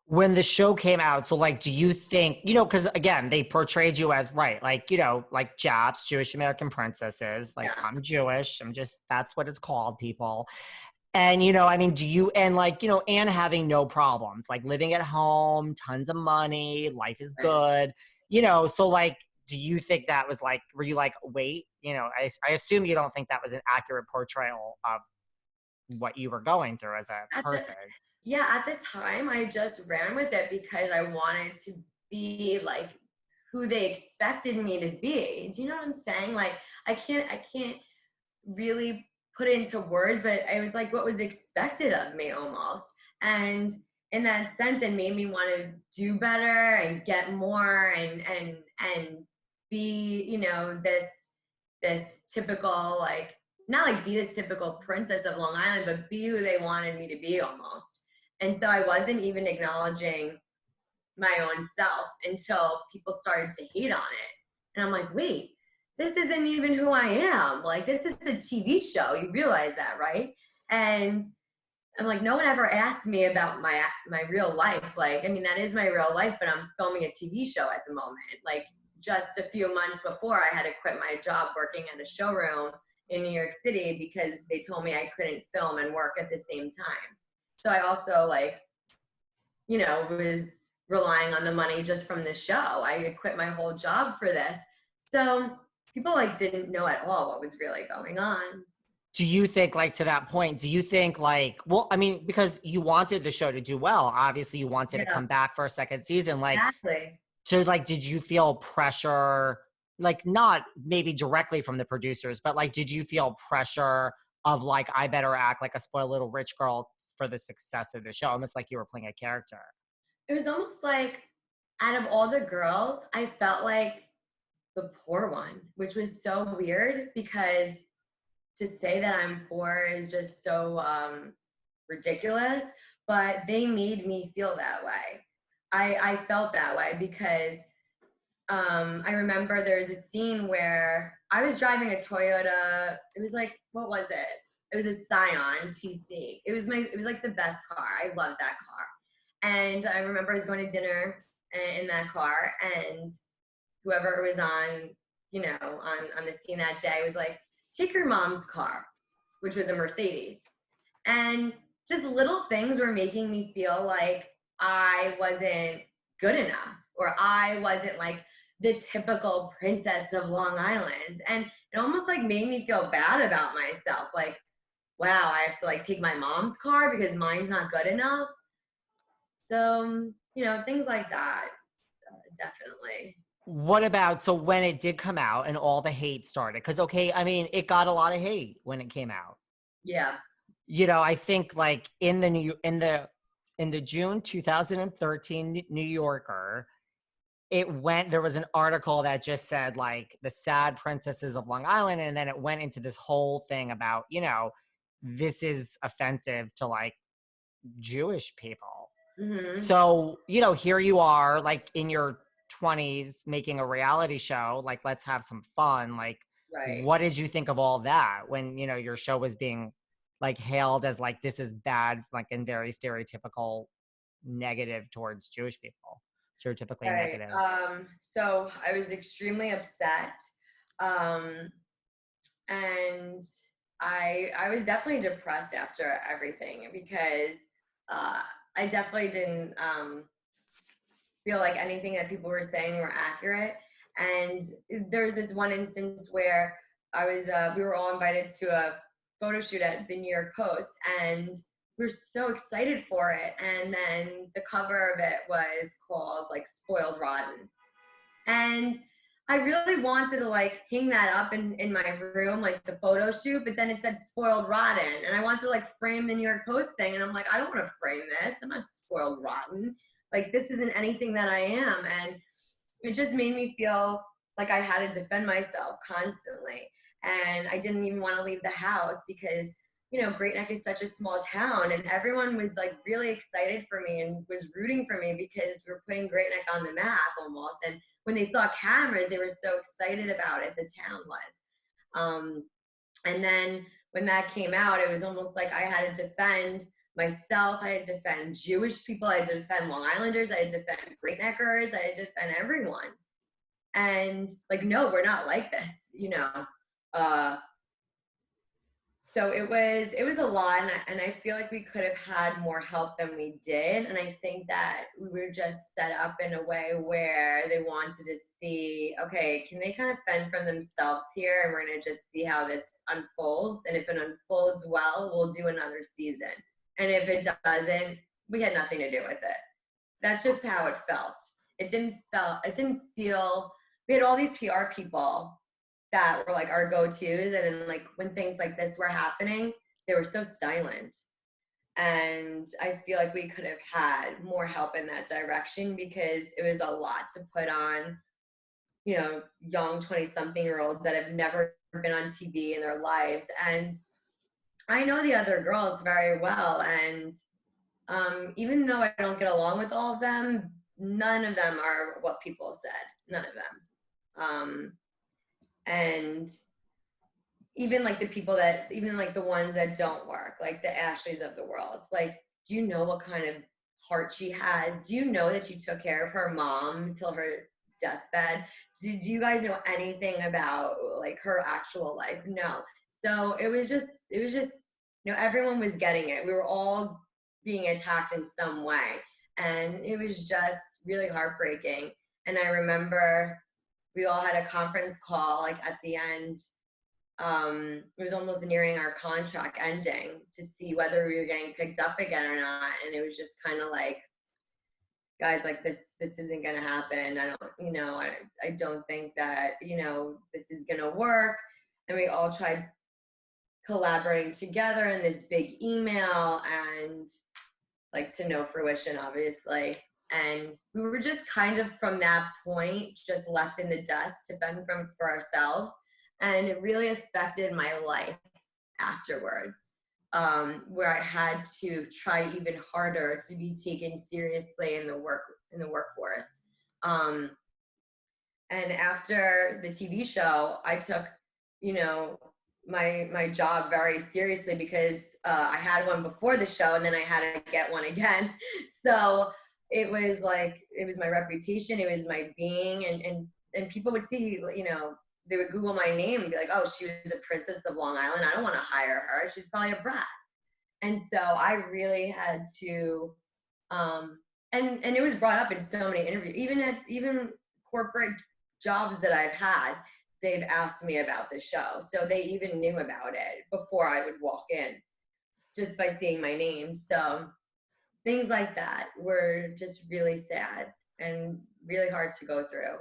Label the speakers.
Speaker 1: When the show came out, so like, do you think, because again, they portrayed you as, right, like, like Japs, Jewish American princesses, like,
Speaker 2: Yeah.
Speaker 1: I'm Jewish, that's what it's called, people. And, I mean, do you, and like, and having no problems, like living at home, tons of money, life is
Speaker 2: Right.
Speaker 1: good, so like, do you think that was like, were you like, wait, I assume you don't think that was an accurate portrayal of what you were going through as a
Speaker 2: At the
Speaker 1: person?
Speaker 2: Yeah, at the time, I just ran with it because I wanted to be like who they expected me to be. Do you know what I'm saying? Like I can't really put it into words, but I was like what was expected of me almost. And in that sense, it made me want to do better and get more and be, this typical like not like be this typical princess of Long Island, but be who they wanted me to be almost. And so I wasn't even acknowledging my own self until people started to hate on it. And I'm like, wait, this isn't even who I am. Like, this is a TV show. You realize that, right? And I'm like, no one ever asked me about my real life. Like, I mean, that is my real life, but I'm filming a TV show at the moment. Like, just a few months before, I had to quit my job working at a showroom in New York City because they told me I couldn't film and work at the same time. So I also like, was relying on the money just from the show. I had quit my whole job for this. So people like didn't know at all what was really going on.
Speaker 1: Do you think, like, to that point, do you think, like, well, I mean, because you wanted the show to do well, obviously you wanted to
Speaker 2: Yeah,
Speaker 1: come back for a second season, like,
Speaker 2: exactly.
Speaker 1: so like, did you feel pressure, like, not maybe directly from the producers, but like, did you feel pressure of like, I better act like a spoiled little rich girl for the success of the show, almost like you were playing a character?
Speaker 2: It was almost like out of all the girls, I felt like the poor one, which was so weird because to say that I'm poor is just so ridiculous, but they made me feel that way. I felt that way because I remember there was a scene where I was driving a Toyota. It was like, what was it? It was a Scion TC. It was like the best car. I love that car. And I remember I was going to dinner in that car, and whoever was on, on the scene that day was like, take your mom's car, which was a Mercedes. And just little things were making me feel like I wasn't good enough or I wasn't like the typical princess of Long Island. And it almost like made me feel bad about myself. Like, wow, I have to like take my mom's car because mine's not good enough. So, things like that, definitely.
Speaker 1: What about, so when it did come out and all the hate started, because okay, I mean, it got a lot of hate when it came out.
Speaker 2: Yeah.
Speaker 1: I think like in the June 2013 New Yorker, there was an article that just said like the sad princesses of Long Island, and then it went into this whole thing about, this is offensive to like Jewish people.
Speaker 2: Hmm.
Speaker 1: So, here you are like in your 20s making a reality show, like, let's have some fun. Like,
Speaker 2: Right.
Speaker 1: what did you think of all that when, your show was being like hailed as like, this is bad, like, and very stereotypical negative towards Jewish people, stereotypically
Speaker 2: Right.
Speaker 1: negative?
Speaker 2: So I was extremely upset. Um, and I was definitely depressed after everything because uh, I definitely didn't feel like anything that people were saying were accurate. And there was this one instance where we were all invited to a photo shoot at the New York Post, and we were so excited for it. And then the cover of it was called like Spoiled Rotten. And I really wanted to like hang that up in my room, like the photo shoot, but then it said spoiled rotten. And I wanted to like frame the New York Post thing. And I'm like, I don't want to frame this. I'm not spoiled rotten. Like this isn't anything that I am. And it just made me feel like I had to defend myself constantly. And I didn't even want to leave the house because, Great Neck is such a small town and everyone was like really excited for me and was rooting for me because we're putting Great Neck on the map almost. And when they saw cameras, they were so excited about it. The town was. And then when that came out, it was almost like I had to defend myself. I had to defend Jewish people. I had to defend Long Islanders. I had to defend Great Neckers. I had to defend everyone. And like, no, we're not like this, you know. So it was a lot, and I feel like we could have had more help than we did. And I think that we were just set up in a way where they wanted to see, okay, can they kind of fend from themselves here, and we're gonna just see how this unfolds. And if it unfolds well, we'll do another season. And if it doesn't, we had nothing to do with it. That's just how it felt. It didn't feel. We had all these PR people that were like our go-tos, and then like when things like this were happening, they were so silent. And I feel like we could have had more help in that direction, because it was a lot to put on, you know, young 20-something-year-olds that have never been on TV in their lives. And I know the other girls very well, and even though I don't get along with all of them, none of them are what people said. None of them. And even like the people that, even like the ones that don't work, like the Ashleys of the world, like, do you know what kind of heart she has? Do you know that she took care of her mom till her deathbed? Do you guys know anything about like her actual life? No. So it was just, you know, everyone was getting it. We were all being attacked in some way. And it was just really heartbreaking. And I remember we all had a conference call like at the end. It was almost nearing our contract ending, to see whether we were getting picked up again or not. And it was just kind of like, guys, like this isn't gonna happen. I don't, you know, I don't think that, you know, this is gonna work. And we all tried collaborating together in this big email, and like to no fruition, obviously. And we were just kind of from that point just left in the dust to fend for ourselves. And it really affected my life afterwards, where I had to try even harder to be taken seriously in the workforce. And after the TV show, I took, you know, my job very seriously, because I had one before the show, and then I had to get one again. So it was like, it was my reputation, it was my being, and people would see, you know, they would Google my name and be like, oh, she was a princess of Long Island. I don't want to hire her. She's probably a brat. And so I really had to, and it was brought up in so many interviews, even corporate jobs that I've had, they've asked me about the show. So they even knew about it before I would walk in, just by seeing my name. So things like that were just really sad and really hard to go through.